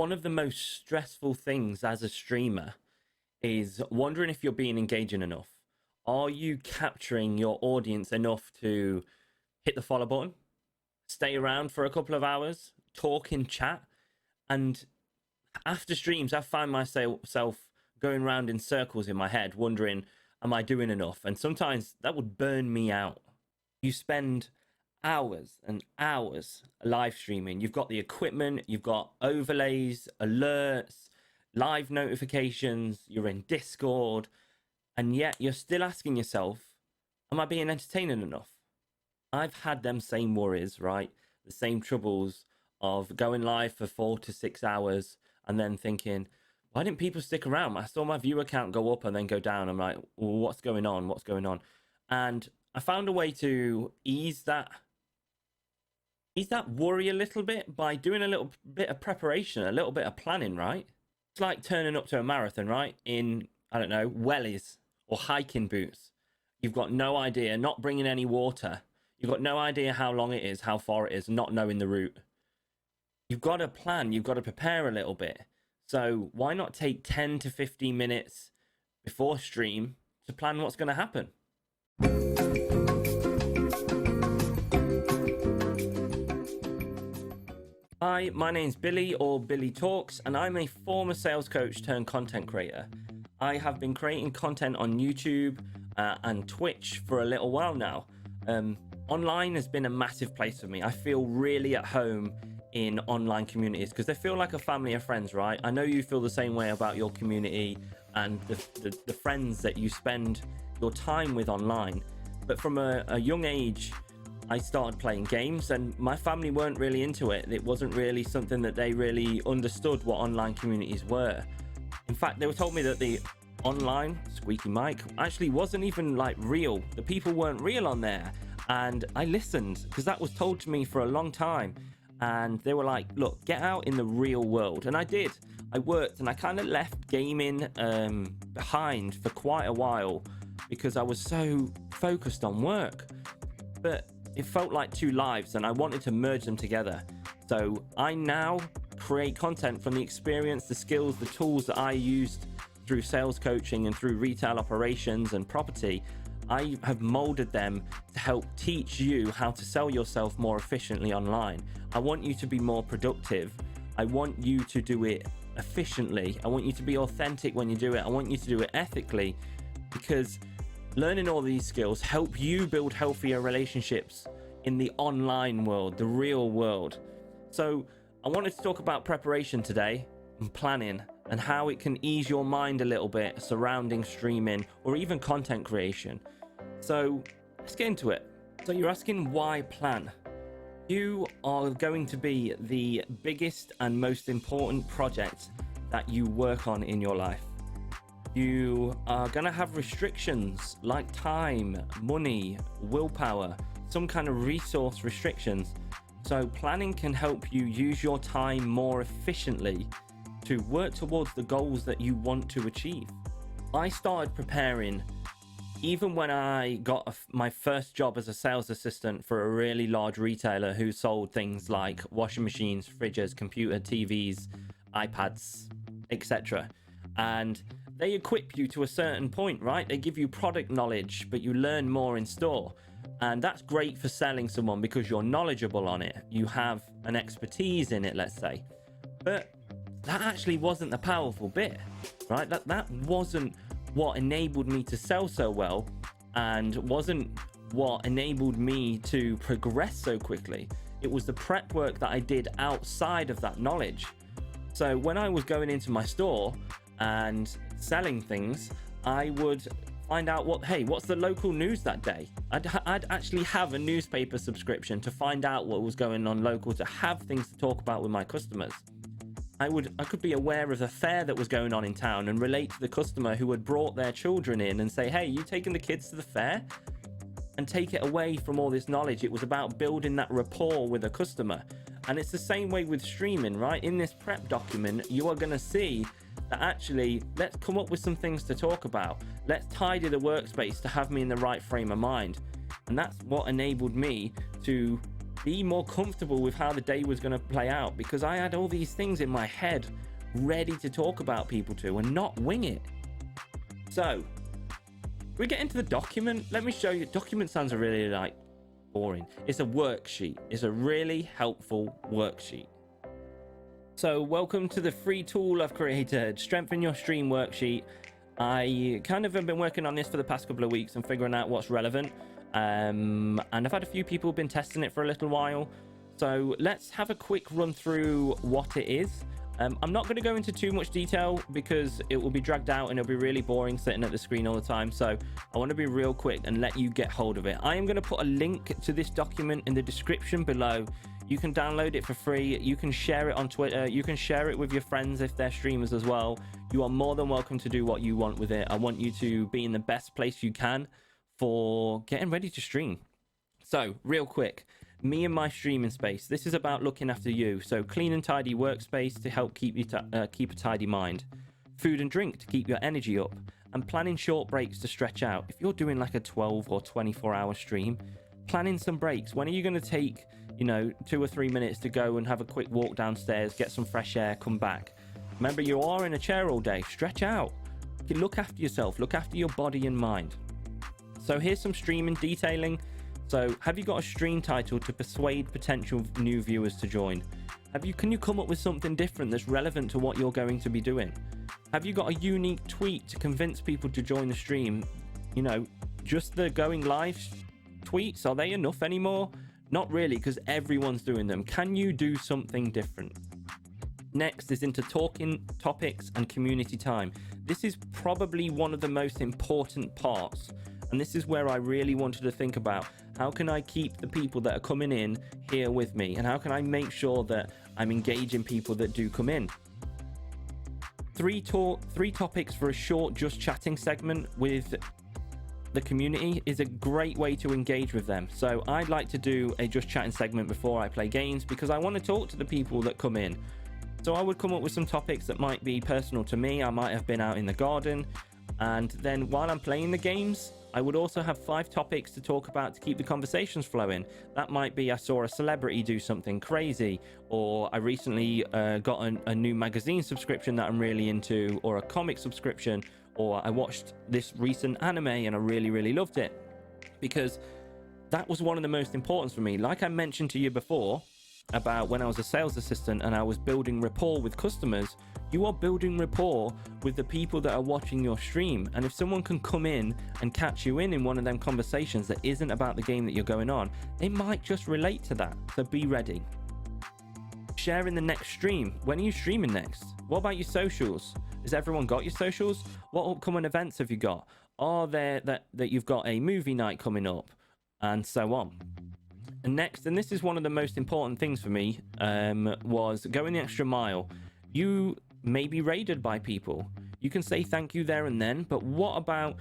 One of the most stressful things as a streamer is wondering if you're being engaging enough. Are you capturing your audience enough to hit the follow button, stay around for a couple of hours, talk in chat? And after streams, I find myself going around in circles in my head, wondering, am I doing enough? And sometimes that would burn me out. You spend hours and hours live streaming. You've got the equipment, you've got overlays, alerts, live notifications, you're in Discord, and yet you're still asking yourself, am I being entertaining enough? I've had them same worries, right? The same troubles of going live for 4 to 6 hours and then thinking, why didn't people stick around? I saw my viewer count go up and then go down. I'm like, well, what's going on? What's going on? And I found a way to ease that worry a little bit by doing a little bit of preparation, a little bit of planning, right? It's like turning up to a marathon, right? In, I don't know, wellies or hiking boots. You've got no idea, not bringing any water. You've got no idea how long it is, how far it is, not knowing the route. You've got to plan, you've got to prepare a little bit. So why not take 10 to 15 minutes before stream to plan what's going to happen? Hi, my name's Billy, or Billy Talks, and I'm a former sales coach turned content creator. I have been creating content on YouTube and Twitch for a little while now. Online has been a massive place for me. I feel really at home in online communities because they feel like a family of friends, right? I know you feel the same way about your community and the friends that you spend your time with online. But from a young age, I started playing games and my family weren't really into it. It wasn't really something that they really understood what online communities were. In fact, they told me that the online squeaky mic actually wasn't even like real. The people weren't real on there. And I listened because that was told to me for a long time. And they were like, look, get out in the real world. And I did. I worked and I kind of left gaming behind for quite a while because I was so focused on work. But it felt like two lives and I wanted to merge them together. So I now create content from the experience, the skills, the tools that I used through sales coaching and through retail operations and property. I have molded them to help teach you how to sell yourself more efficiently online. I want you to be more productive. I want you to do it efficiently. I want you to be authentic when you do it. I want you to do it ethically, because learning all these skills help you build healthier relationships in the online world, the real world. So I wanted to talk about preparation today and planning and how it can ease your mind a little bit surrounding streaming or even content creation. So let's get into it. So you're asking, why plan? You are going to be the biggest and most important project that you work on in your life. You are going to have restrictions like time, money, willpower, some kind of resource restrictions. So planning can help you use your time more efficiently to work towards the goals that you want to achieve. I started preparing even when I got my first job as a sales assistant for a really large retailer who sold things like washing machines, fridges, computer, TVs, iPads, etc. And they equip you to a certain point, right? They give you product knowledge, but you learn more in store. And that's great for selling someone because you're knowledgeable on it. You have an expertise in it, let's say. But that actually wasn't the powerful bit, right? That wasn't what enabled me to sell so well, and wasn't what enabled me to progress so quickly. It was the prep work that I did outside of that knowledge. So when I was going into my store and selling things, I would find out what's the local news that day. I'd actually have a newspaper subscription to find out what was going on local, to have things to talk about with my customers. I could be aware of the fair that was going on in town and relate to the customer who had brought their children in and say, hey, you taking the kids to the fair? And take it away from all this knowledge. It was about building that rapport with a customer. And it's the same way with streaming, right? In this prep document, you are going to see that actually, let's come up with some things to talk about. Let's tidy the workspace to have me in the right frame of mind. And that's what enabled me to be more comfortable with how the day was going to play out, because I had all these things in my head ready to talk about people to and not wing it. So we get into the document. Let me show you. Document sounds really like boring. It's a worksheet. It's a really helpful worksheet. So welcome to the free tool I've created, Strengthen Your Stream worksheet. I kind of have been working on this for the past couple of weeks and figuring out what's relevant. And I've had a few people been testing it for a little while. So let's have a quick run through what it is. I'm not going to go into too much detail because it will be dragged out and it'll be really boring sitting at the screen all the time. So I want to be real quick and let you get hold of it. I am going to put a link to this document in the description below. You can download it for free. You can share it on Twitter. You can share it with your friends if they're streamers as well. You are more than welcome to do what you want with it. I want you to be in the best place you can for getting ready to stream. So real quick, me and my streaming space. This is about looking after you. So clean and tidy workspace to help keep a tidy mind. Food and drink to keep your energy up. And planning short breaks to stretch out. If you're doing like a 12 or 24-hour stream, planning some breaks. When are you going to take, 2 or 3 minutes to go and have a quick walk downstairs, get some fresh air, come back? Remember, you are in a chair all day. Stretch out. Look after yourself. Look after your body and mind. So here's some streaming detailing. So have you got a stream title to persuade potential new viewers to join? Can you come up with something different that's relevant to what you're going to be doing? Have you got a unique tweet to convince people to join the stream? Just the going live tweets, are they enough anymore? Not really, because everyone's doing them. Can you do something different? Next is into talking topics and community time. This is probably one of the most important parts. And this is where I really wanted to think about, how can I keep the people that are coming in here with me? And how can I make sure that I'm engaging people that do come in? Three topics for a short just chatting segment with the community is a great way to engage with them. So I'd like to do a just chatting segment before I play games because I want to talk to the people that come in. So I would come up with some topics that might be personal to me. I might have been out in the garden, and then while I'm playing the games, I would also have 5 topics to talk about to keep the conversations flowing. That might be I saw a celebrity do something crazy, or I recently got a new magazine subscription that I'm really into, or a comic subscription, or I watched this recent anime and I really, really loved it. Because that was one of the most important for me. Like I mentioned to you before about when I was a sales assistant and I was building rapport with customers, you are building rapport with the people that are watching your stream. And if someone can come in and catch you in one of them conversations that isn't about the game that you're going on, they might just relate to that. So be ready. Sharing the next stream. When are you streaming next? What about your socials? Has everyone got your socials? What upcoming events have you got? Are there that you've got a movie night coming up? And so on. And next, and this is one of the most important things for me, was going the extra mile. You may be raided by people. You can say thank you there and then, but what about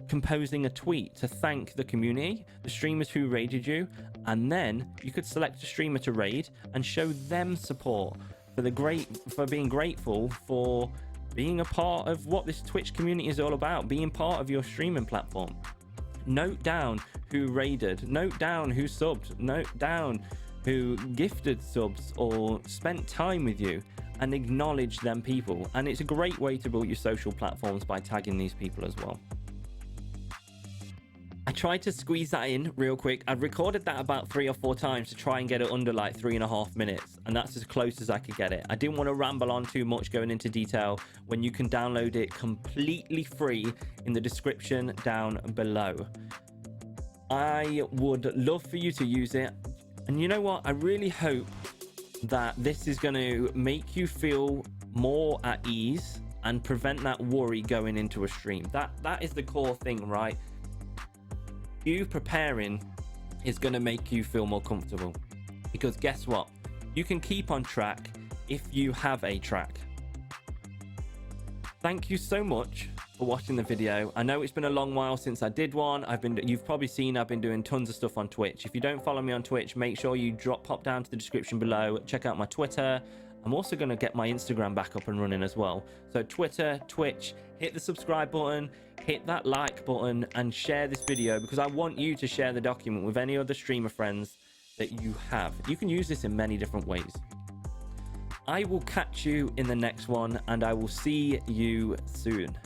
composing a tweet to thank the community, the streamers who raided you, and then you could select a streamer to raid and show them support for being grateful for being a part of what this Twitch community is all about, being part of your streaming platform. Note down who raided, note down who subbed, note down who gifted subs or spent time with you, and acknowledge them people. And it's a great way to build your social platforms by tagging these people as well. I tried to squeeze that in real quick. I've recorded that about 3 or 4 times to try and get it under like 3.5 minutes, and that's as close as I could get it. I didn't want to ramble on too much going into detail when you can download it completely free in the description down below. I would love for you to use it, and you know what, I really hope that this is going to make you feel more at ease and prevent that worry going into a stream. That is the core thing, right? You preparing is going to make you feel more comfortable, because guess what, you can keep on track if you have a track. Thank you so much for watching the video. I know it's been a long while since I did one. You've probably seen I've been doing tons of stuff on Twitch. If you don't follow me on Twitch, make sure you pop down to the description below, check out my Twitter. I'm also going to get my Instagram back up and running as well. So Twitter, Twitch, hit the subscribe button, hit that like button, and share this video, because I want you to share the document with any other streamer friends that you have. You can use this in many different ways. I will catch you in the next one, and I will see you soon.